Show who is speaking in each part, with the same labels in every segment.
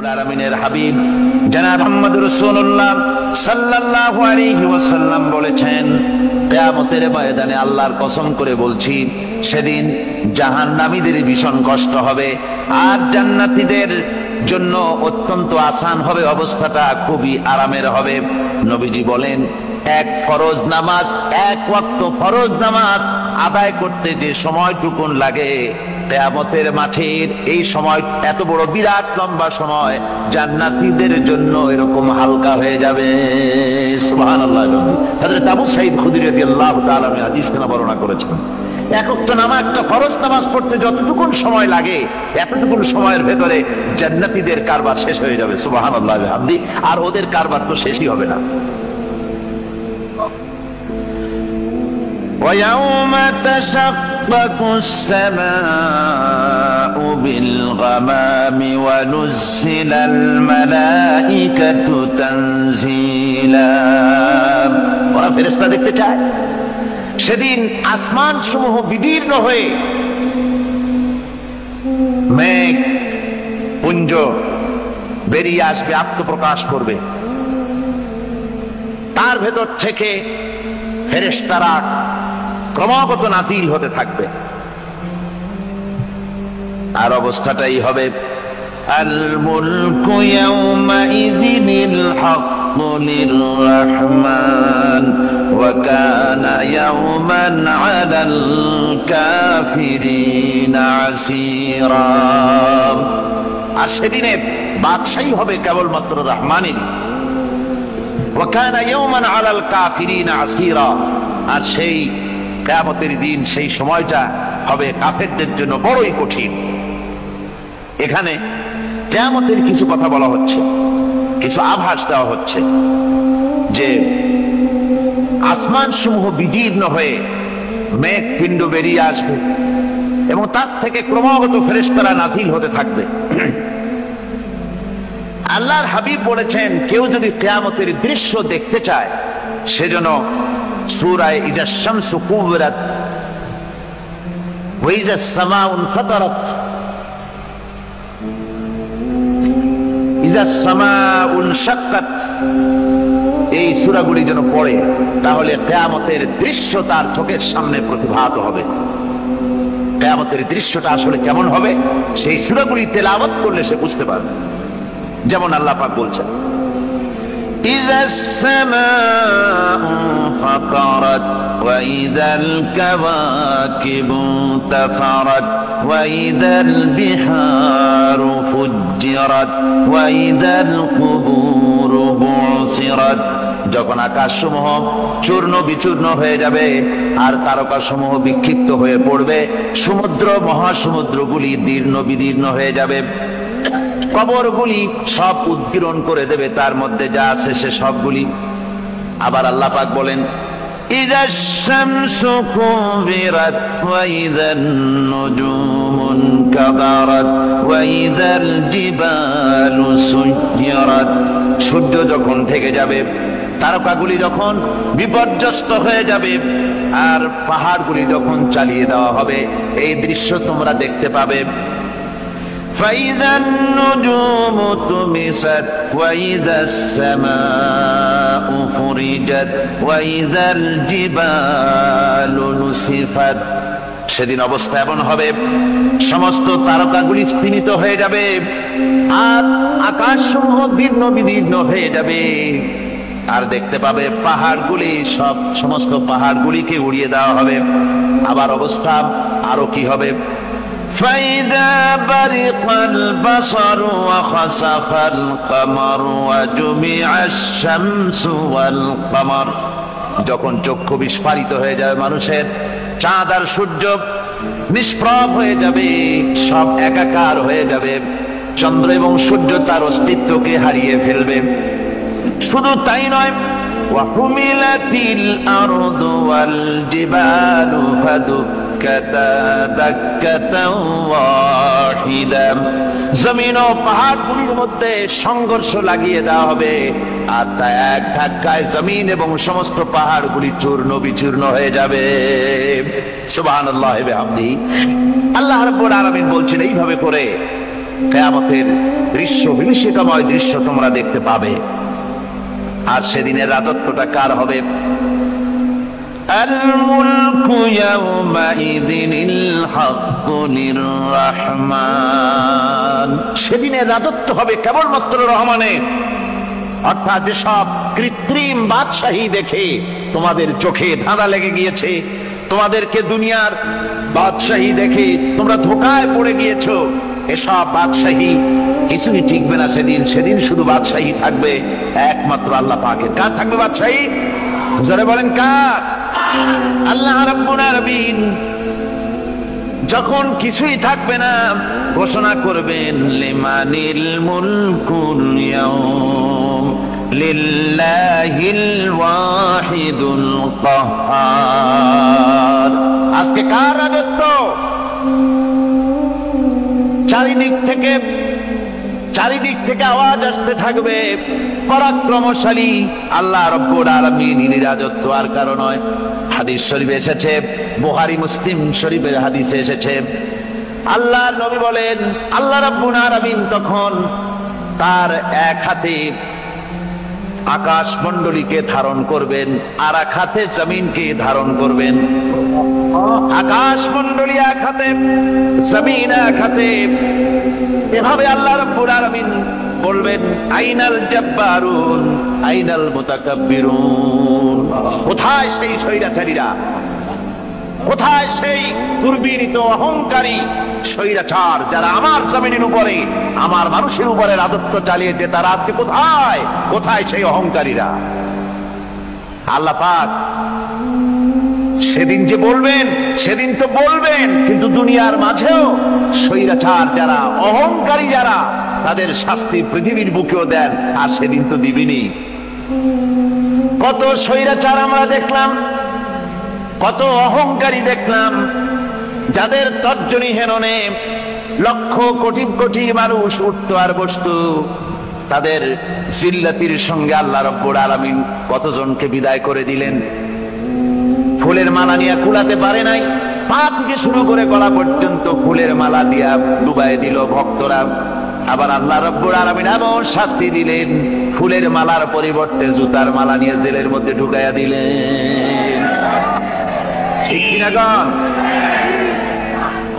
Speaker 1: রব্বুল আলামিনের হাবিব জনাব মুহাম্মদ রাসূলুল্লাহ সাল্লাল্লাহু আলাইহি ওয়াসাল্লাম বলেছেন, কিয়ামতের ময়দানে আল্লাহর কসম করে বলছি, সেদিন জাহান্নামীদের ভীষণ কষ্ট হবে আর জান্নাতীদের জন্য অত্যন্ত আসান হবে, অবস্থাটা খুবই আরামের হবে। নবীজি বলেন, এক ফরজ নামাজ, এক ওয়াক্ত ফরজ নামাজ আদায় করতে যে সময়টুকুন লাগে, কিয়ামতের মাঠের এই সময় এত বড় বিরাট লম্বা সময় জান্নাতীদের জন্য এরকম হালকা হয়ে যাবে। সুবহানাল্লাহ। হযরত আবু সাঈদ খুদরী রাদিয়াল্লাহু তাআলা হাদিসখানা বর্ণনা করেছেন, এক ওয়াক্ত নামাজ, একটা ফরজ নামাজ পড়তে যতটুকুন সময় লাগে এতটুকুন সময়ের ভেতরে জান্নাতীদের কারবার শেষ হয়ে যাবে। সুবহানাল্লাহ। আর ওদের কারবার তো শেষই হবে না। وَيَوْمَ تَشَقَّقُ السَّمَاءُ بِالْغَمَامِ وَنُزِّلَ الْمَلَائِكَةُ تَنزِيلًا। ওরা ফেরেশতা দেখতে চায়, সেদিন আসমান সমূহ বিদীর্ণ হয়ে মেঘ পুঞ্জ বেরিয়ে আসবে, আত্মপ্রকাশ করবে, তার ভেতর থেকে ফেরেশতারা ক্রমাগত নাজিল হতে থাকবে। আর অবস্থাটাই হবে, আল মুলকু ইয়াউমাইযিনিল হাক্কু লিররহমান ওয়া কানা ইয়াওমান আলাল কাফিরিনা আসীরা। আর সেদিনে বাদশাহী হবে কেবলমাত্র রহমানের। ওয়া কানা ইয়াওমান আলাল কাফিরিনা আসীরা। আর সেই কিয়ামতের দিন, সেই সময়টা হবে কাফেরদের জন্য বড়ই কঠিন। এখানে কিয়ামতের কিছু কথা বলা হচ্ছে, কিছু আভাস দেওয়া হচ্ছে যে আসমান সমূহ বিদীর্ণ হয়ে মেঘ পিণ্ড বেরিয়ে আসবে এবং তার থেকে ক্রমাগত ফেরেশতারা নাজিল হতে থাকবে। আল্লাহর হাবিব বলেছেন, কেউ যদি কিয়ামতের দৃশ্য দেখতে চায় সেজন্য সূরা ইজা শামসু কুবিরাত ওয়া ইজা সামাউ ফাতারাত, ইজা সামাউ শাক্কাত, এই সূরাগুলি যেন পড়ে, তাহলে কিয়ামতের দৃশ্য তার চোখের সামনে প্রতিভাত হবে। কিয়ামতের দৃশ্যটা আসলে কেমন হবে সেই সূরাগুলি তেলাওয়াত করলে সে বুঝতে পারবে। যেমন আল্লাহ পাক বলছেন, ইযাস সামাউ ফাতারাত ওয়া ইযাল কাওয়াকিবু তাফারাত ওয়া ইযাল বিহারু ফুজ্জিরাত ওয়া ইযাল কুবুরু বুসিরাত। যখন আকাশসমূহ চূর্ণ বিচূর্ণ হয়ে যাবে আর তারকাসমূহ বিক্ষিপ্ত হয়ে পড়বে, সমুদ্র মহাসমুদ্রগুলি দীর্ণ বিদীর্ণ হয়ে যাবে, কবরগুলি সব উদ্গীরণ করে দেবে, তার মধ্যে যা আছে সে সবগুলি। আবার আল্লাহ পাক বলেন, ইযাশ শামসু কুবিরাত ওয়া ইযান নুজুমুন কাদারাত ওয়া ইযাল জিবালু সুয়িরাত। সূর্য যখন থেকে যাবে, তারকাগুলি যখন বিপর্যস্ত হয়ে যাবে আর পাহাড়গুলি যখন চালিয়ে দেওয়া হবে, এই দৃশ্য তোমরা দেখতে পাবে। فإذا النجوم طمست وإذا السماء فرجت وإذا الجبال نسفت। সেদিন অবস্থা এমন হবে, সমস্ত তারকাগুলি স্তিমিত হয়ে যাবে আর আকাশসমূহ দীর্ণ বিদীর্ণ হয়ে যাবে। আর দেখতে পাবে পাহাড়গুলি, সমস্ত পাহাড়গুলিকে উড়িয়ে দেওয়া হবে। আবার অবস্থা আরো কি হবে, فإذا برق البصر وخسف القمر وجمع الشمس والقمر। যখন চক্ষু বিস্ফারিত হয়ে যাবে মানুষের, চাঁদ আর সূর্য নিষ্প্রভ হয়ে যাবে, সব একাকার হয়ে যাবে, চন্দ্র এবং সূর্য তার অস্তিত্বকে হারিয়ে ফেলবে। শুধু তাই নয়, ওয়াহুমিলাতিল আরদু ওয়াল জিবালু ফাদুক্কাতা দাক্কাতাও ওয়াহিদা। জমিন ও পাহাড়গুলির মধ্যে সংঘর্ষ লাগিয়ে দেওয়া হবে আর তা এক ধাক্কায় জমিন এবং সমস্ত পাহাড়গুলি চূর্ণ বিচূর্ণ হয়ে যাবে। সুবহানাল্লাহি ওয়া বিহামদিহি। আল্লাহ রাব্বুল আলামিন বলছেন, এইভাবে করে কিয়ামতের দৃশ্য, বিভীষিকাময় দৃশ্য তোমরা দেখতে পাবে। আর সেদিনের রাজত্বটা কার হবে? আল মুলকু ইয়াউমাইযিনিল হাক্কু লির-রাহমান। সেদিনের রাজত্ব হবে কেবলমাত্র রহমানের। অর্থাৎ যেসব কৃত্রিম বাদশাহী দেখে তোমাদের চোখে ধাঁধা লেগে গিয়েছে, তোমাদেরকে দুনিয়ার বাদশাহী দেখে তোমরা ধোঁকায় পড়ে গিয়েছো, এসব বাদশাহী কিছুই টিকবে না সেদিন। সেদিন শুধু বাদশাহী থাকবে একমাত্র আল্লাহ পাকের। কার থাকবে বাদশাহী? যারা বলেন কার? আল্লাহ রাব্বুল আলামিন যখন কিছুই থাকবে না ঘোষণা করবেন লিমানিল মুলকুল ইয়াউম লিল্লাহিল ওয়াহিদুল কাহ্হার। আজকে কার রাজত্ব? চারিদিক থেকে আওয়াজ আসতে থাকবে, পরাক্রমশালী আল্লাহ রাব্বুল আলামিনের রাজত্ব আর কারো নয়। হাদিস শরীফে এসেছে, বুখারী মুসলিম শরীফের হাদিসে এসেছে, আল্লাহ নবী বলেন আল্লাহ রাব্বুল আলামিন তখন তার এক হাতে আকাশ মণ্ডলীকে ধারণ করবেন, আর এক হাতে জমিনকে ধারণ করবেন। আকাশ মণ্ডলী এক হাতে, জমিন এক হাতে। এভাবে আল্লাহ রাব্বুল আলামিন বলবেন আইনাল জাব্বারুন আইনাল মুতাকাব্বিরুন। কোথায় সেই স্বৈরাচারীরা? কোথায় সেই দুর্বিনীত অহংকারী স্বৈরাচার যারা আমার জমিনের উপরে, আমার মানুষের উপরে রাজত্ব চালিয়েছে? তারা আজকে কোথায়? কোথায় সেই অহংকারীরা? আল্লাহ পাক সেদিন যে বলবেন, সেদিন তো বলবেন, কিন্তু দুনিয়ার মাঝেও স্বৈরাচার যারা, অহংকারী যারা, তাদের শাস্তি পৃথিবীর বুকেও দেন। আর সেদিন তো দিবেনি। কত স্বৈরাচার আমরা দেখলাম, কত অহংকারী দেখলাম, যাদের তর্জনী হেননে লক্ষ কোটি কোটি মানুষ উঠতো আর বসতো। তাদের জিল্লাতির সঙ্গে আল্লাহ রাব্বুল আলামিন কতজনকে বিদায় করে দিলেন। ফুলের মালা নিয়ে কুলাতে পারে নাই, পা থেকে শুরু করে গলা পর্যন্ত ফুলের মালা দিয়া ডুবাই দিল ভক্তরা। আবার আল্লাহ রাব্বুল আলামিন এমন শাস্তি দিলেন, ফুলের মালার পরিবর্তে জুতার মালা নিয়ে জেলের মধ্যে ঢুকাইয়া দিলেন। ঠিক কিনা গণ?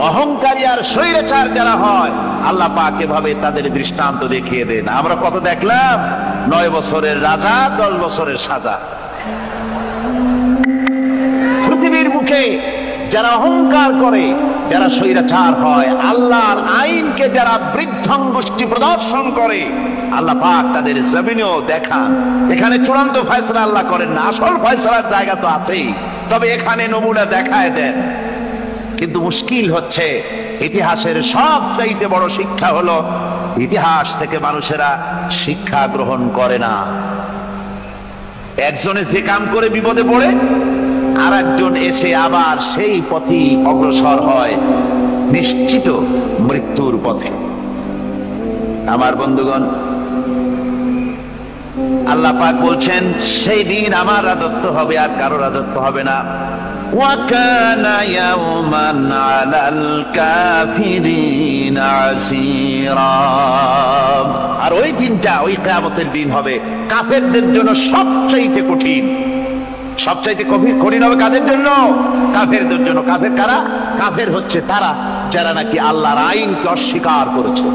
Speaker 1: অহংকারী আর স্বৈরাচার যারা হয়, আল্লাহ পাক এভাবে তাদের দৃষ্টান্ত দেখিয়ে দেন। আমরা কত দেখলাম, 9 বছরের রাজা 10 বছরের সাজা। পৃথিবীর মুখে যারা অহংকার করে, যারা স্বৈরাচার হয়, আল্লাহর আইনকে যারা বৃদ্ধাঙ্গুষ্টি প্রদর্শন করে, আল্লাহ পাক তাদের জমিনেও দেখান। এখানে চূড়ান্ত ফয়সালা আল্লাহ করেন না, আসল ফয়সালার জায়গা তো আছেই, তবে এখানে নমুনা দেখায় দেন। কিন্তু মুশকিল হচ্ছে, ইতিহাসের সবচাইতে বড় শিক্ষা হলো ইতিহাস থেকে মানুষেরা শিক্ষা গ্রহণ করে না। একজনে যে কাম করে বিপদে পড়ে, আর একজন এসে আবার সেই পথেই অগ্রসর হয়, নিশ্চিত মৃত্যুর পথে। আমার বন্ধুগণ, আল্লাহ পাক বলছেন সেই দিন আমার রাজত্ব হবে, আর কারো রাজত্ব হবে না। ওয়াকানা ইয়াওমান আলাল কাফিরিনা আসীরা। আর ওই দিনটা, ওই কিয়ামতের দিন হবে কাফেরদের জন্য সবচাইতে কঠিন। সবচাইতে কঠিন হবে কাদের জন্য? কাফেরদের জন্য। কাফের কারা? কাফের হচ্ছে তারা যারা নাকি আল্লাহর আইনকে অস্বীকার করেছে,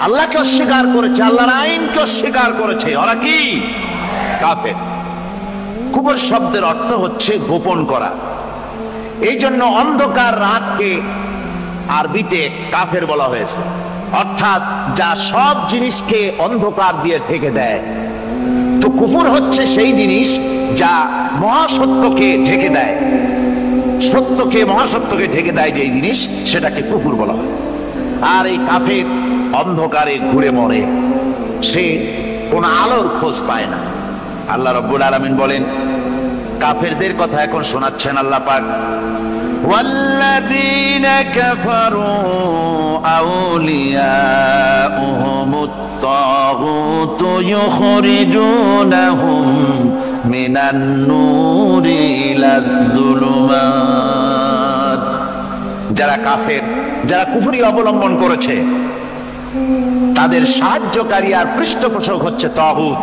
Speaker 1: আল্লাহকে অস্বীকার করেছে, আল্লাহর আইনকে অস্বীকার করেছে। ওরা কি? কাফের। কুফর শব্দের অর্থ হচ্ছে গোপন করা। এই জন্য অন্ধকার রাতকে আরবিতে কাফের বলা হয়েছে, অর্থাৎ যা সব জিনিসকে অন্ধকার দিয়ে ঢেকে দেয়। তো কুফর হচ্ছে সেই জিনিস যা মহাসত্যকে ঢেকে দেয়, সত্যকে, মহাসত্যকে ঢেকে দেয় যে জিনিস, সেটাকে কুফর বলা হয়। আর এই কাফের অন্ধকারে ঘুরে মরে, সে কোন আলোর খোঁজ পায় না। আল্লাহ রাব্বুল আলামিন বলেন, কাফেরদের কথা এখন শোনাচ্ছেন আল্লাহ পাক, ওয়াল্লাযীনা কাফারু আউলিয়াউহুমুত তাগুতু ইউখরিজুনাহুম মিনান নূরি ইলাজ যুলুমাত। যারা কাফের, যারা কুফরি অবলম্বন করেছে, তাদের সাহায্যকারী আর পৃষ্ঠপোষক হচ্ছে তাগুত।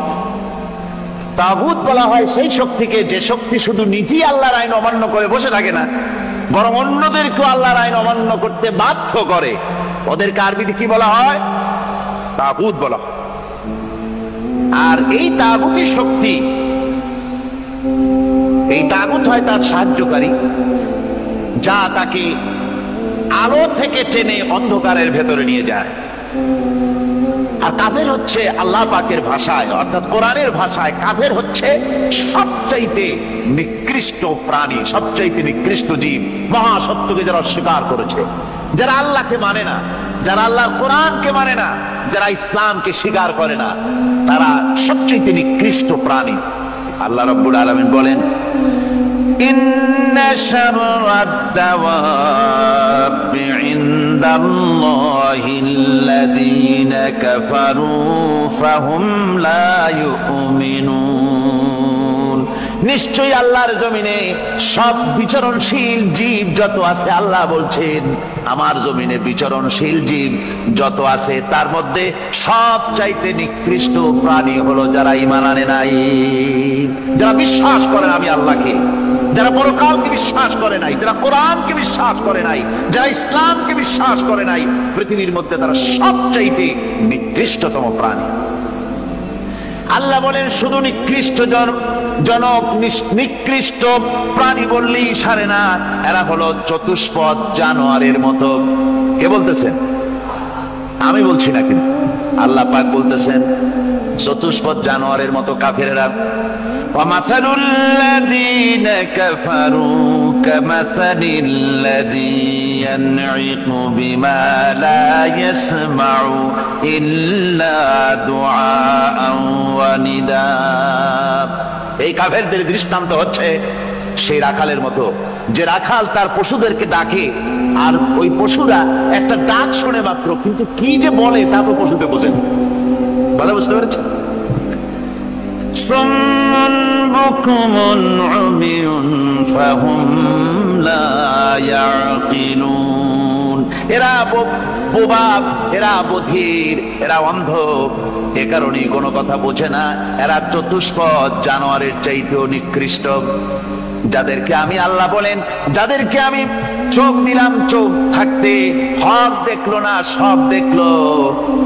Speaker 1: তাগুত বলা হয় সেই শক্তিকে যে শক্তি শুধু নিজেই আল্লাহর আইন অমান্য করে বসে থাকে না, বরং অন্যদেরকেও আল্লাহর আইন অমান্য করতে বাধ্য করে। ওদেরকে আরবিতে কি বলা হয়? তাগুত বলা হয়। আর এই তাগুতের শক্তি, এই তাগুত হয় তার সাহায্যকারী, যা তাকে আলো থেকে টেনে অন্ধকারের ভেতরে নিয়ে যায়। আর কাফের হচ্ছে আল্লাহ পাকের ভাষায় অর্থাৎ কোরআনের ভাষায় কাফের হচ্ছে সবচাইতে নিকৃষ্ট প্রাণী, সবচাইতে নিকৃষ্ট জীব, মহাসত্যকে যারা অস্বীকার করেছে, যারা আল্লাহকে মানে না, যারা আল্লাহর কোরআনকে মানে না, যারা ইসলামকে স্বীকার করে না, তারা সবচাইতে নিকৃষ্ট প্রাণী। আল্লাহ রাব্বুল আলামিন বলেন, ইন্না শাররাদ দাওয়াবি ইনদাল্লাহিল্লাযীনা কাফারু ফাহুম লা ইউমিনুন। নিশ্চয়ই আল্লাহর জমিনে সব বিচরণশীল জীব যত আছে, আল্লাহ বলছেন আমার জমিনে বিচরণশীল জীব যত আছে তার মধ্যে সবচাইতে নিকৃষ্ট প্রাণী হলো যারা ঈমান আনে নাই, যারা বিশ্বাস করে না আমি আল্লাহকে, যারা পরকালকে বিশ্বাস করে নাই, যারা কোরআনকে বিশ্বাস করে নাই, যারা ইসলামকে বিশ্বাস করে নাই, পৃথিবীর মধ্যে তারা সবচাইতে নিকৃষ্টতম প্রাণী। আল্লাহ বলেন শুধু নিকৃষ্ট জনক নিকৃষ্ট প্রাণী বললেই সারে না, এরা হলো চতুষ্পদ জানোয়ারের মতো। কে বলতেছেন? আমি বলছি না, কিন্তু আল্লাহ পাক বলতেছেন চতুষ্পদ জানোয়ারের মতো কাফেরেরা। وَمَثَلُ الَّذِينَ كَفَرُوا كَمَثَلِ الَّذِي يَنْعِقُ بِمَا لَا يَسْمَعُ إِلَّا دُعَاءً وَنِدَاءً। এই কাফেরদের দৃষ্টান্ত হচ্ছে সেই রাখালের মতো, যে রাখাল তার পশুদেরকে ডাকে আর ওই পশুরা একটা ডাক শুনে মাত্র, কিন্তু কি যে বলে তা তো পশুতে বোঝে না। কথা বুঝতে পেরেছেন? সুম্মুন বুকুমুন উমিয়ুন ফাহুম লা ইয়াকিলুন। এরা বোবা, এরা বধির, এরা অন্ধ, এ কারণেই কোনো কথা বোঝে না। এরা চতুষ্পদ জানোয়ারের চাইতেও নিকৃষ্ট। যাদেরকে আমি আল্লাহ বলেন, যাদেরকে আমি চোখ দিলাম, চোখ থাকতে হক দেখলো না, সব দেখলো।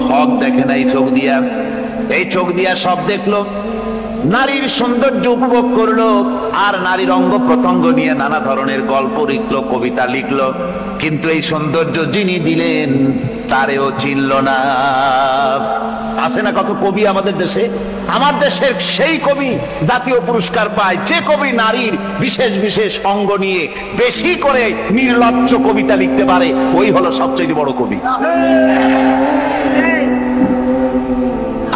Speaker 1: হক দেখে নাই চোখ দিয়া, এই চোখ দিয়া সব দেখলো। নারীর সৌন্দর্য উপভোগ করলো আর নারীর অঙ্গ প্রত্যঙ্গ নিয়ে নানা ধরনের গল্প লিখলো, কবিতা লিখলো, কিন্তু এই সৌন্দর্য যিনি দিলেন তারেও চিনল না। আছে না কত কবি আমাদের দেশে? আমার দেশের সেই কবি জাতীয় পুরস্কার পায় যে কবি নারীর বিশেষ বিশেষ অঙ্গ নিয়ে বেশি করে নির্লজ্জ কবিতা লিখতে পারে, ওই হলো সবচেয়ে বড় কবি।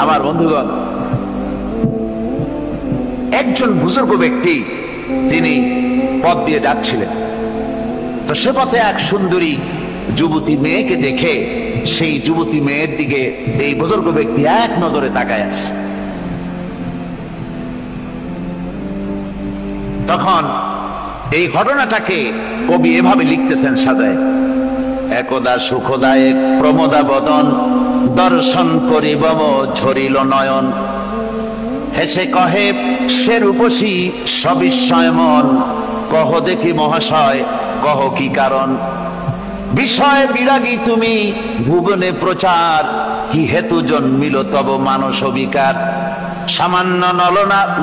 Speaker 1: আমার বন্ধুগণ, একজন বুজুর্গ ব্যক্তি তিনি পথ দিয়ে যাচ্ছিলেন, তো সে পথে এক সুন্দরী যুবতী মেয়েকে দেখে সেই যুবতী মেয়ের দিকে এই বুজুর্গ ব্যক্তি এক নজরে তাকায় আছে। তখন এই ঘটনাটাকে কবি এভাবে লিখতেছেন সাজায়, একদা সুখদায়ক প্রমোদা বদন দর্শন করিবম ঝরিল নয়ন, হেসে কহে সে রূপসী সবিস্ময় মন, কহ দেখি মহাশয় কহ কি কারণ, বিষয় বিরাগী তুমি ভুবনে প্রচার, কি হেতু জন্মিল তব মানস বিকার, সামান্য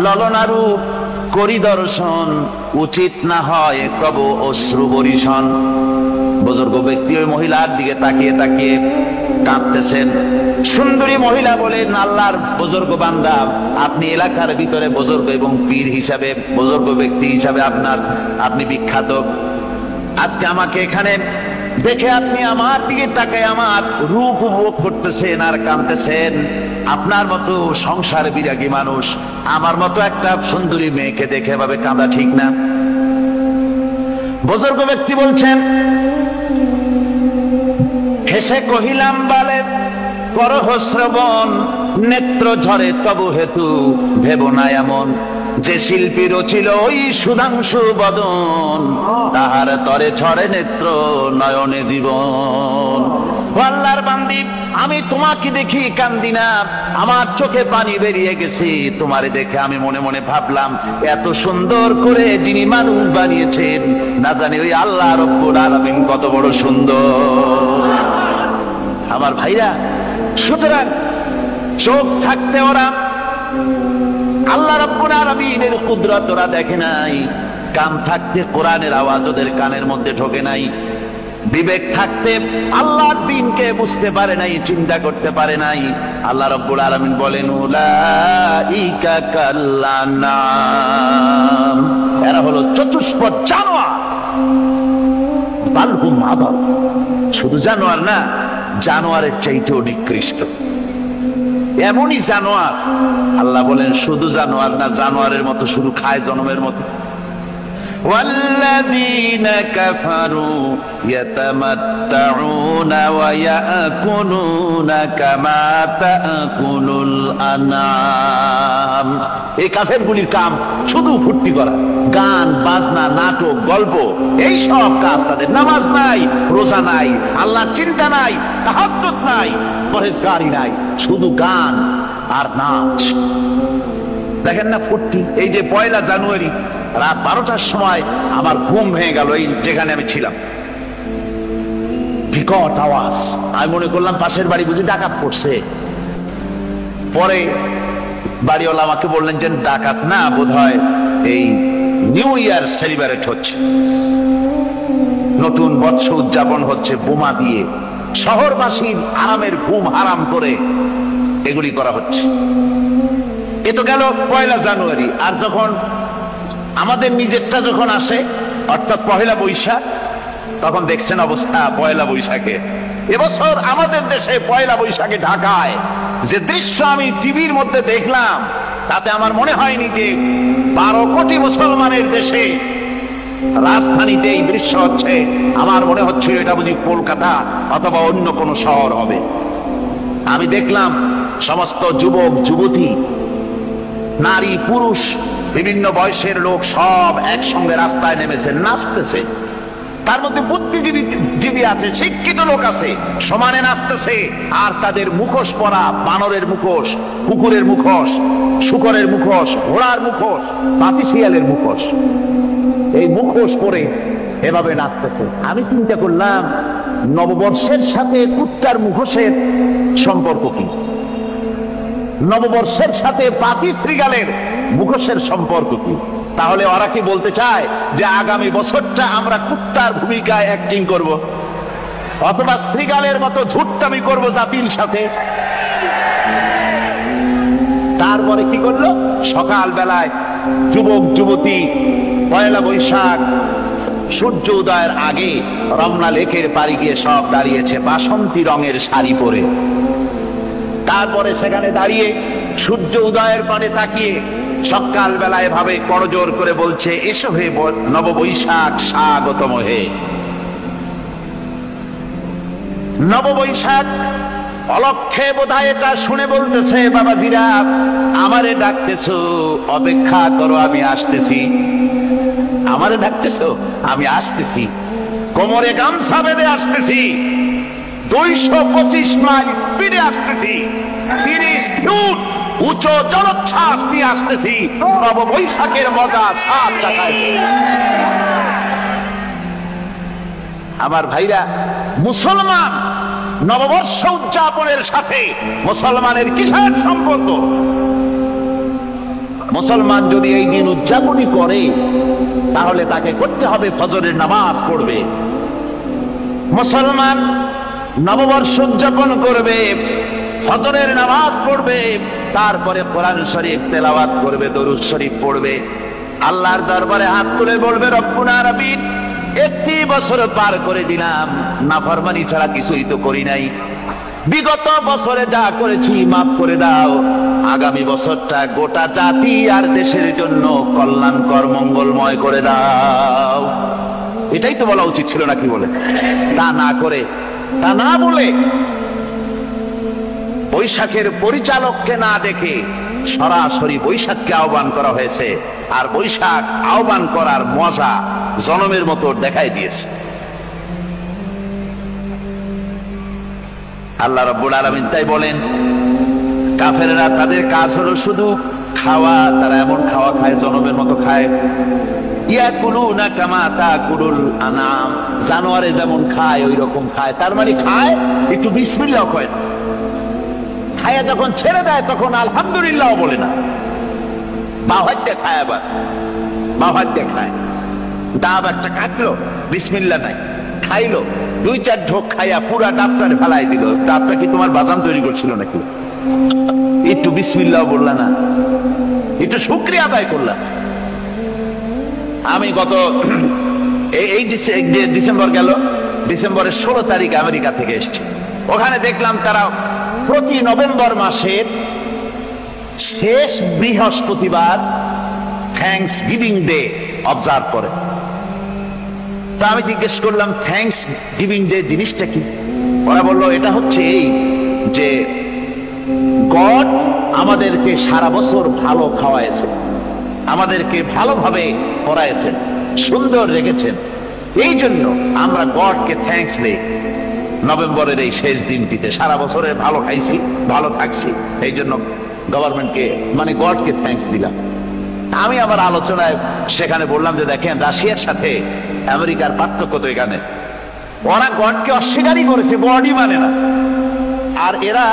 Speaker 1: ললনা রূপ করি দর্শন, উচিত না হয় তব অশ্রু বরিশন। বুজুর্গ ব্যক্তি ওই মহিলার দিকে তাকিয়ে তাকিয়ে কাঁদতেছেন। সুন্দরী মহিলা বলেন, আল্লাহর বুজুর্গ বান্দা, আপনি এলাকার ভিতরে বুজুর্গ এবং পীর হিসাবে, বুজুর্গ ব্যক্তি হিসাবে আপনি বিখ্যাত। আজকে আমাকে এখানে দেখে আপনি আমার দিকে তাকায় আমার রূপ উপভোগ করতেছেন আর কাঁদতেছেন। আপনার মতো সংসার বিরাগী মানুষ আমার মতো একটা সুন্দরী মেয়েকে দেখে এভাবে কাঁদা ঠিক না। বুজুর্গ ব্যক্তি বলছেন, হেসে কহিলাম বালে করহ শ্রবণ, নেত্র ঝরে তবু হেতু ভেব না এমন, যে শিল্পী রচিল ওই সুধাংশু বদন, তাহার তরে ছড়ে নেত্র নয়নে জীবন। আল্লাহর বান্দি, আমি তোমাকে দেখি কান্দি না, আমার চোখে পানি বেরিয়ে গেছে। তোমারে দেখে আমি মনে মনে ভাবলাম, এত সুন্দর করে যিনি মানুষ বানিয়েছেন, না জানি ওই আল্লাহ রব্বুল আলামিন কত বড় সুন্দর। আমার ভাইরা, সুতরাং চোখ থাকতে ওরা আল্লাহ রাব্বুল আলামিনের কুদরত ওরা দেখে নাই, কান থাকতে কোরআনের আওয়াজ ওদের কানের মধ্যে ঢোকে নাই, বিবেক থাকতে আল্লাহর দ্বীনকে বুঝতে পারে নাই, চিন্তা করতে পারে নাই। আল্লাহ রাব্বুল আলামিন বলেন, উলাইকা কাল্লানাম, এরা হলো চতুষ্পদ জানোয়ার, বালহুম আদাল, শুধু জানোয়ার না, জানোয়ারের চাইতেও নিকৃষ্ট। এমনই জানোয়ার, আল্লাহ বলেন শুধু জানোয়ার না, জানোয়ারের মতো শুধু খায় জনমের মতো। والذين كفروا يتمتعون ويأكلون كما تأكل الأنعام। এই কাফেরগুলির কাম শুধু ফুর্তি করা, গান বাজনা, নাটক, গল্প, এই সব কাজ তাদের। নামাজ নাই, রোজা নাই, আল্লাহ চিন্তা নাই, তাহাজ্জুদ নাই, পরহেজগারি নাই, শুধু গান আর নাচ। দেখেন না ফুর্তি। এই যে 1 জানুয়ারি রাত 12টার সময় আমার ঘুম ভেঙে গেল, এই যেখানে আমি ছিলাম, বিকট আওয়াজ। আমি মনে করলাম পাশের বাড়ি বুঝি ডাকাত পড়ছে। পরে বাড়িওয়ালা আমাকে বললেন যে ডাকাত না, বোধহয় এই নিউ ইয়ার সেলিব্রেট হচ্ছে, নতুন বৎসর উদযাপন হচ্ছে, বোমা দিয়ে শহরবাসীর আরামের ঘুম হারাম করে এগুলি করা হচ্ছে। এ তো গেল 1 জানুয়ারি। আর যখন আমাদের নিজেরটা যখন আসে, অর্থাৎ 1 বৈশাখ, তখন দেখছেন অবস্থা 1 বৈশাখে। এবছর আমাদের দেশে 1 বৈশাখে ঢাকায় যে দৃশ্য আমি টিভির মধ্যে দেখলাম, তাতে আমার মনে হয়নি যে 12 কোটি মুসলমানের দেশে রাজধানীতে এই দৃশ্য হচ্ছে। আমার মনে হচ্ছে এটা বুঝি কলকাতা অথবা অন্য কোনো শহর হবে। আমি দেখলাম সমস্ত যুবক যুবতী, নারী পুরুষ, বিভিন্ন বয়সের লোক সব একসঙ্গে রাস্তায় নেমেছে, নাচতেছে। তার মধ্যে বুদ্ধিজীবী আছে, শিক্ষিত লোক আছে, সমানে নাচতেছে। আর তাদের মুখোশ পরা, বানরের মুখোশ, কুকুরের মুখোশ, শূকরের মুখোশ, ঘোড়ার মুখোশ, পাপী শিয়ালের মুখোশ, এই মুখোশ পরে এভাবে নাচতেছে। আমি চিন্তা করলাম, নববর্ষের সাথে কুত্তার মুখোশের সম্পর্ক কি? নববর্ষের সাথে পাপী শৃগালের মুখোশের সম্পর্ক কি? তাহলে ওরা কি বলতে চায় যে আগামী বছরটা আমরা কুত্তার ভূমিকায় অ্যাক্টিং করব, অথবা শৃগালের মতো ধূর্তামি করব জাতির সাথে? তারপরে কি করলো? সকাল বেলায় যুবক যুবতী 1 বৈশাখ সূর্য উদয়ের আগে রমনা লেকের পাড়ে গিয়ে সব দাঁড়িয়েছে বাসন্তী রঙের শাড়ি পরে। তারপরে সেখানে দাঁড়িয়ে সূর্য উদয়ের পানে তাকিয়ে সকাল বেলায় ভাবে করজোর করে বলছে, এসো হে নববৈশাখ স্বাগতম হে। নববৈশাখ অলক্ষে বোধহয় এটা শুনে বলতেছে, বাবাজিরা আমারে ডাকতেছো, অপেক্ষা করো, আমি আসতেছি। আমারে ডাকতেছো, আমি আসতেছি, কোমরে গামছা বেঁধে আসতেছি, 225 মাইল স্পিডে আসতেছি, 30 ফুট উঁচু জলোচ্ছ্বাস নিয়ে আসতেছি, নববৈশাখের মজা সাত চাকায়। আমার ভাইরা, মুসলমান নববর্ষ উদযাপনের সাথে মুসলমানের কিসের সম্পর্ক? মুসলমান যদি এই দিন উদযাপনই করে, তাহলে তাকে করতে হবে ফজরের নামাজ পড়বে। মুসলমান নববর্ষ উদযাপন করবে, ফজরের নামাজ পড়বে, তারপরে কোরআন শরীফ তেলাওয়াত করবে, দরুদ শরীফ পড়বে, আল্লাহর দরবারে হাত তুলে বলবে, রব্বুনা আলামিন, 1 বছর পার করে দিলাম, নাফরমানি ছাড়া কিছুই তো করি নাই, বিগত বছরে যা করেছি মাফ করে দাও, আগামী বছরটা গোটা জাতি আর দেশের জন্য কল্যাণকর মঙ্গলময় করে দাও। এটাই তো বলা উচিত ছিল নাকি? বলে তা না করে, তা না বলে বৈশাখের পরিচালককে না দেখে সরাসরি বৈশাখকে আহ্বান করা হয়েছে, আর বৈশাখ আহ্বান করার মজা জনমের মতো দেখাই দিয়েছে। আল্লাহ রাব্বুল আলামিন তাই বলেন, কাফেররা তাদের কাজ হলো শুধু খাওয়া, তারা এমন খাওয়া খায় জনমের মতো খায়। ইয়াকুলুনা কামা তাকুলুল আনাম, জানোয়ারে যেমন খায় ওই রকম খায়। তার মানে খায়, একটু বিসমিল্লাহ কয় না, খায়া যখন ছেড়ে দেয় তখন আলহামদুলিল্লাহ বলে না, বাঁ হাতে খায়, আবার বাঁ হাতে খায়। ডাব একটা কাটলো, বিসমিল্লাহ নাই, খাইলো, 2-4 ঢোক খাইয়া পুরা ডাবটারে ফেলাই দিল। ডাবটা কি তোমার বাজান তৈরি করছিল নাকি? একটু বিসমিল্লাহ বললা না, একটু শুকরিয়া আদায় করলা। আমি গত এই ডিসেম্বর গেল, ডিসেম্বরের 16 তারিখ আমেরিকা থেকে এসেছি। ওখানে দেখলাম তারা প্রতি নভেম্বর মাসের শেষ বৃহস্পতিবার থ্যাঙ্কস গিভিং ডে অবজার্ভ করে। তা আমি জিজ্ঞেস করলাম, থ্যাঙ্কস গিভিং ডে জিনিসটা কি? ওরা বললো, এটা হচ্ছে এই যে গড আমাদেরকে সারা বছর ভালো খাওয়াইছে, আমাদেরকে ভালোভাবে পড়াইছেন, সুন্দর রেখেছেন, এই জন্য আমরা গডকে থ্যাঙ্কস দেই নভেম্বরের এই শেষ দিনটিতে। সারা বছরে ভালো খাইছি, ভালো থাকছি, এই জন্য গভর্নমেন্টকে মানে গডকে থ্যাঙ্কস দিলাম। আমি আবার আলোচনায় সেখানে বললাম যে দেখেন, রাশিয়ার সাথে আমেরিকার পার্থক্য তো এখানে, ওরা গডকে অস্বীকারই করেছে, গডই মানে না। আর এরা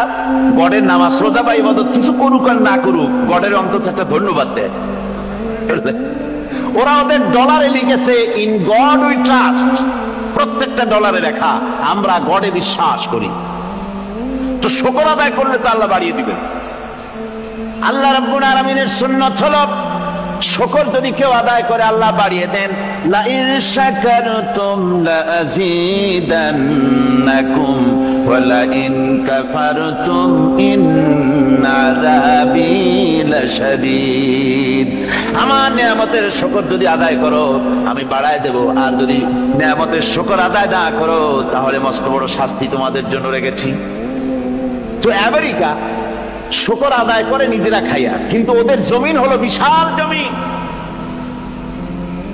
Speaker 1: গডের নামাজ রোজা বা ইবাদত কিছু করুক আর না করুক, গডের অন্তত একটা ধন্যবাদ দেয়। ওরা ওদের ডলারে লিখেছে, ইন গড উই ট্রাস্ট, প্রত্যেকটা ডলারে লেখা আমরা গডে বিশ্বাস করি। তো শুকর আদায় করলে তো আল্লাহ বাড়িয়ে দিবেন। আল্লাহ রাব্বুল আলামিনের সুন্নাত হলো, শুকর যদি কেউ আদায় করে আল্লাহ বাড়িয়ে দেন। লা ইন শাকারতুম লা আযীদান্নাকুম ওয়া লা ইন কাফারতুম ইন্না আযাবী লাশাদীদ। আমার নিয়ামতের শুকর যদি আদায় করো আমি বাড়ায় দেব, আর যদি নিয়ামতের শুকর আদায় না করো তাহলে মস্ত বড় শাস্তি তোমাদের জন্য রেখেছি। তো আমেরিকা শুকর আদায় করে নিজেরা খাইয়া, কিন্তু ওদের জমিন হলো বিশাল জমি।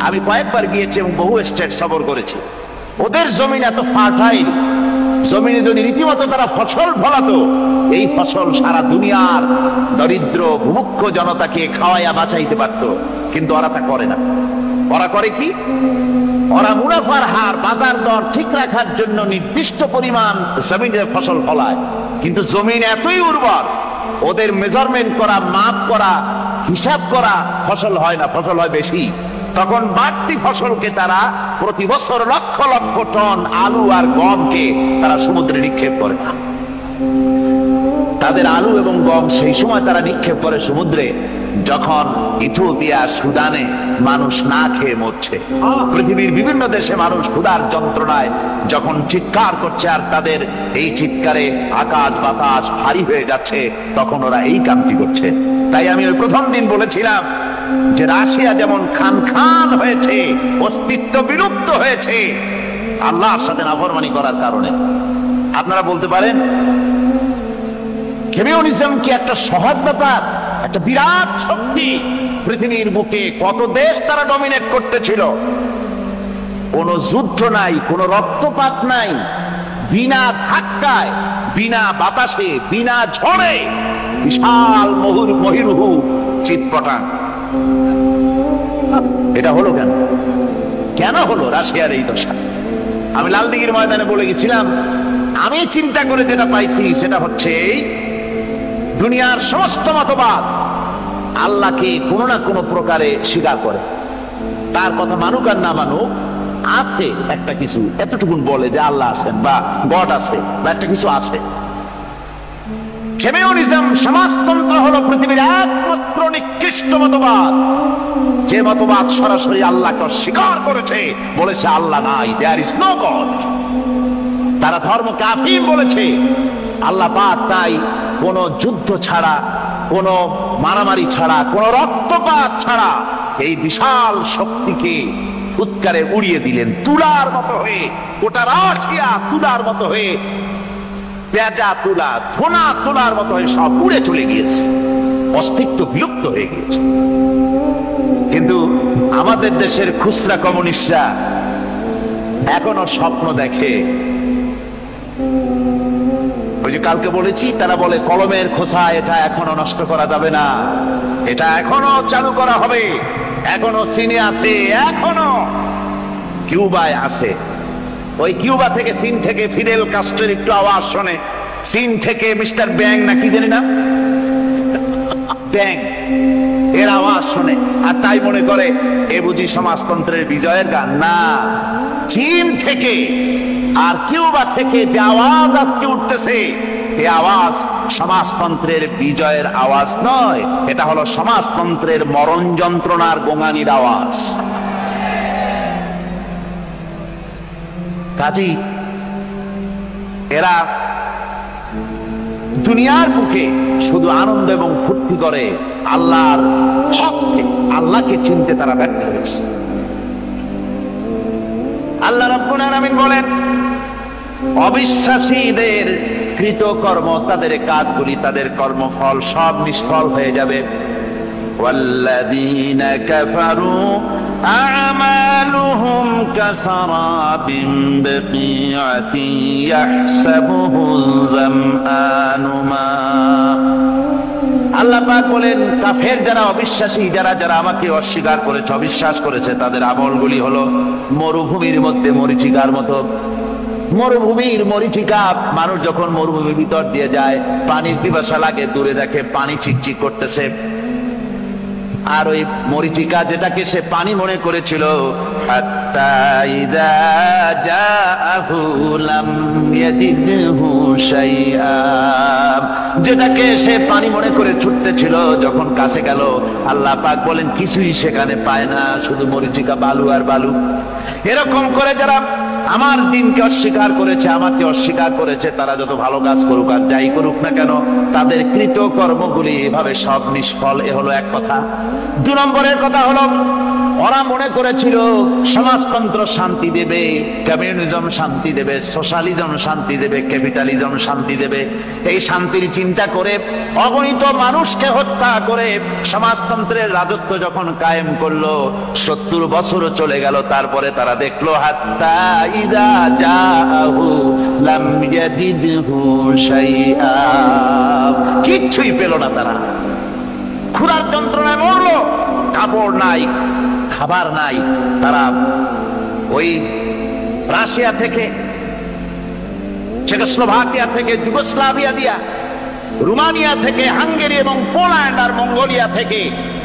Speaker 1: আমি কয়েকবার গিয়েছি এবং বহু স্টেট সফর করেছি। ওদের জমিন এত ফার্টাইল, জমিনে যদি রীতিমতো তারা ফসল ফলাতো, এই ফসল সারা দুনিয়ার দরিদ্র ভূমুখ্য জনতাকে খাওয়াইয়া বাঁচাইতে পারত। কিন্তু ওরা তা করে না। ওরা করে কি? ওরা মুনাফার হার, বাজার দর ঠিক রাখার জন্য নির্দিষ্ট পরিমাণ জমিনের ফসল ফলায়, কিন্তু জমিন এতই উর্বর, ওদের মেজারমেন্ট করা, মাপ করা, হিসাব করা ফসল হয় না, ফসল হয় বেশি। তখন বাড়তি ফসলকে তারা প্রতি বছর লক্ষ লক্ষ টন আলু আর গমকে তারা সমুদ্রে নিক্ষেপ করে। তাদের আলু এবং গম সেই সময় তারা নিক্ষেপ করে সমুদ্রে যখন ইথিওপিয়া, সুদানে মানুষ না খেয়ে মরছে। পৃথিবীর বিভিন্ন দেশে মানুষ ক্ষুধার যন্ত্রণায় যখন চিৎকার করছে, আর তাদের এই চিৎকারে আকাশ বাতাস ভারী হয়ে যাচ্ছে, তখন ওরা এই কামটি করছে। তাই আমি ওই প্রথম দিন বলেছিলাম যে রাশিয়া যেমন খান খান হয়েছে, অস্তিত্ব বিলুপ্ত হয়েছে আল্লাহর সাথে নাফরমানি করার কারণে। আপনারা বলতে পারেন কমিউনিজম কি একটা সহজ ব্যাপার? একটা বিরাট শক্তি পৃথিবীর বুকে, কত দেশ তারা ডমিনেট করতেছিল। কোনো যুদ্ধ নাই, কোনো রক্তপাত নাই, বিনা ধাক্কায়, বিনা বাতাসে, বিনা ঝড়ে বিশাল মহিরুহু চিৎপটাং। এটা হলো কেন? কেন হলো রাশিয়ার এই দশা? আমি লালদিঘির ময়দানে বলে গেছিলাম, আমি চিন্তা করে যেটা পাইছি সেটা হচ্ছে দুনিয়ার সমস্ত মতবাদ আল্লাহকে কোনো না কোনো প্রকারে স্বীকার করে। তার কথা মানুক আর না মানুক, আছে একটা কিছু, এতটুকুন বলে যে আল্লাহ আছেন বা গড আছে বা একটা কিছু আছে। কমিউনিজম, সমাজতন্ত্র হলো পৃথিবীর একমাত্র নিকৃষ্ট মতবাদ, যে মতবাদ সরাসরি আল্লাহকে অস্বীকার করেছে, বলেছে আল্লাহ নাই, দেয়ার ইজ নো গড। তারা ধর্ম কাফির বলেছে। আল্লাহ পাক তাই কোন যুদ্ধ ছাড়া, কোন মারামারি ছাড়া, কোন রক্তপাত ছাড়া এই বিশাল শক্তিকে ফুৎকারে উড়িয়ে দিলেন, তুলার মতো হয়ে। গোটা রাশিয়া তুলার মতো হয়ে পেঁচা তুলা, ধোনা তোলার মতো হয়ে সব উড়ে চলে গিয়েছে, অস্তিত্ব বিলুপ্ত হয়ে গিয়েছে। কিন্তু আমাদের দেশের খুচরা কমিউনিস্টরা এখনো স্বপ্ন দেখে। ওই যে কালকে বলেছি, তারা বলে কলমের খোসা এটা এখনো নষ্ট করা যাবে না, এটা এখনো চালু করা হবে। এখনো চীনে আছে, এখনো কিউবায় আছে। ওই কিউবা থেকে, চীন থেকে ফিদেল কাস্ট্রোর একটু আওয়াজ শোনে, চীন থেকে মিস্টার ব্যাং নাকি জানি না, ব্যাং এর আওয়াজ শুনে আর তাই মনে করে এ বুঝি সমাজতন্ত্রের বিজয়ের গান। না, চীন থেকে আর কিউবা থেকে যে আওয়াজ আজকে উঠতেছে, এই আওয়াজ সমাজতন্ত্রের বিজয়ের আওয়াজ নয়, এটা হলো সমাজতন্ত্রের মরণ যন্ত্রণার গোঙানির আওয়াজ। কাজী এরা দুনিয়ার বুকে শুধু আনন্দ এবং ফুর্তি করে, আল্লাহর হককে, আল্লাহকে চিনতে তারা ব্যর্থ হয়েছে। আল্লাহ রাব্বুল আলামিন বলেন, অবিশ্বাসীদের কৃতকর্ম, তাদের কাজগুলি, তাদের কর্মফল সব নিষ্ফল হয়ে যাবে। ওয়াল্লাযীনা কাফারু আ'মালুহুম কাসারাবিন বিকিআতিন ইয়াহসাবুহুল যামআনু মা। আল্লাহ পাক বলেন, কাফের যারা, অবিশ্বাসী যারা, যারা আমাকে অস্বীকার করেছে, অবিশ্বাস করেছে, তাদের আমলগুলি হলো মরুভূমির মধ্যে মরীচিকার মতো। মরুভূমির মরীচিকা, মানুষ যখন মরুভূমির ভিতর দিয়ে যায়, পানির পিপাসা লাগে, দূরে দেখে পানি চিকচিক করতেছে, আর ওই মরীচিকা যেটাকে সে পানি মনে করেছিল, হাত্তা ইযা জাআহু লাম ইয়াজিদহু শাইআ, যেটাকে সে পানি মনে করে ছুটতেছিল, যখন কাছে গেল আল্লাহ পাক বলেন কিছুই সেখানে পায় না, শুধু মরীচিকা, বালু আর বালু। এরকম করে যারা আমার দিনকে অস্বীকার করেছে, আমাকে অস্বীকার করেছে, তারা যত ভালো কাজ করুক আর যাই করুক না কেন, তাদের কৃত কর্মগুলি এভাবে সব নিষ্ফল। এ হলো এক কথা। 2 নম্বরের কথা হলো, ওরা মনে করেছিল সমাজতন্ত্র শান্তি দেবে, কমিউনিজম শান্তি দেবে, সোশ্যালিজম শান্তি দেবে, ক্যাপিটালিজম শান্তি দেবে। এই শান্তির চিন্তা করে অগণিত মানুষকে হত্যা করে সমাজতন্ত্রের রাজত্ব যখন কায়েম করলো, 70 বছর চলে গেল, তারপরে তারা দেখলো হাত্তা ইযা জাআহু লাম ইয়াজিদহু শাইআ, কিচ্ছুই পেল না। তারা ক্ষুধার যন্ত্রণায় মরলো, কাপড় নাই, খাবার নাই। তারা ওই রাশিয়া থেকে, চেকোস্লোভাকিয়া থেকে, যুগোস্লাভিয়া দিয়া, রোমানিয়া থেকে, হাঙ্গেরি এবং পোল্যান্ড আর মঙ্গোলিয়া থেকে,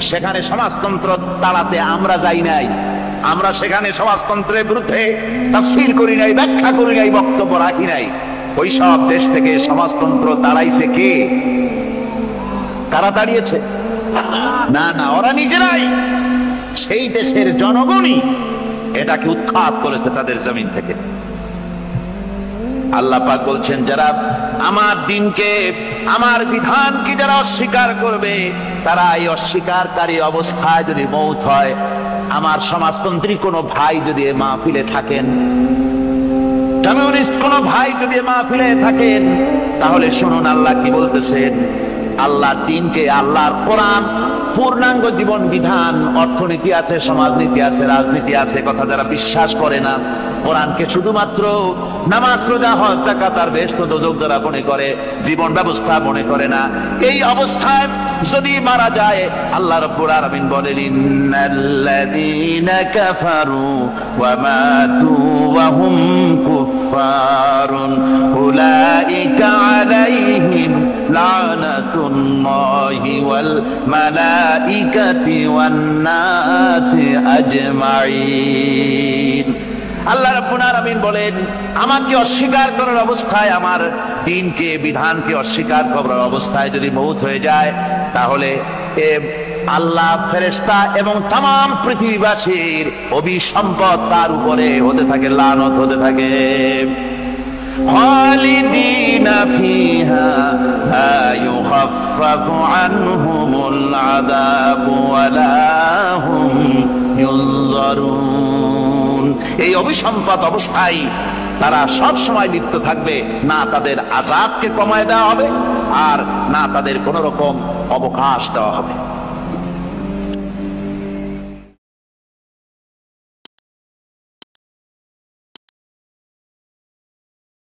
Speaker 1: সেখানে সমাজতন্ত্র তাড়াতে আমরা যাই নাই। আমরা সেখানে সমাজতন্ত্রের বিরুদ্ধে তাফসীর করি নাই, ব্যাখ্যা করি নাই, বক্তব্য রাখি নাই। ওই সব দেশ থেকে সমাজতন্ত্র তাড়াইছে কে? কারা দাঁড়িয়েছে? না না, ওরা নিজেরাই, সেই দেশের জনগণই এটাকে উৎখাত করেছে তাদের জমিন থেকে। আল্লাহ পাক বলছেন, যারা আমার দিনকে, আমার বিধানকে যারা অস্বীকার করবে, তারা এই অস্বীকারী অবস্থায় যদি মৌত হয়, আমার সমাজতন্ত্রী কোনো ভাই যদি এ মাহফিলে থাকেন, কমিউনিস্ট কোনো ভাই যদি এ মাহফিলে থাকেন, তাহলে শুনুন আল্লাহ কি বলতেছেন। আল্লাহর দিনকে, আল্লাহর কোরআন, পূর্ণাঙ্গ জীবন বিধান, অর্থনীতি আছে, সমাজনীতি আছে, রাজনীতি আছে, কথা যারা বিশ্বাস করে না, কোরআনকে শুধুমাত্র নামাজ, রোজা, হজ, যাকাত আর বেহেশত দোজখ যারা মনে করে, জীবন ব্যবস্থা মনে করে না, এই অবস্থায় যদি মারা যায়, আল্লাহ রাব্বুল আলামিন বলেন, ইন্নাল্লাযীনা কাফারু ওয়া মাতু ওয়া হুম কুফফারুন উলাইকা আলাইহিম লানাতুল্লাহি ওয়াল মালাইকাতি ওয়ান নাসি আজমাইন। আল্লাহ রাব্বুল আলামিন বলেন, আমাকে অস্বীকার করার অবস্থায়, আমার দ্বীনকে, বিধানকে অস্বীকার করার অবস্থায় যদি মৌত হয়ে যায়, তাহলে আল্লাহ, ফেরেশতা এবং तमाम পৃথিবীবাসীর অভিসম্পদ তার উপরে হতে থাকে, লানত হতে থাকে। খালিদিনা ফিহা লা ইউখাফফাফু আনহুমুল আযাবু ওয়া লা হুম ইউনজারুন। এই অভিসম্পাত অবস্থায় তারা সব সময় লিপ্ত থাকবে, না তাদের আযাবকে কমায় দেওয়া হবে আর না তাদের কোন রকম অবকাশ দেওয়া হবে।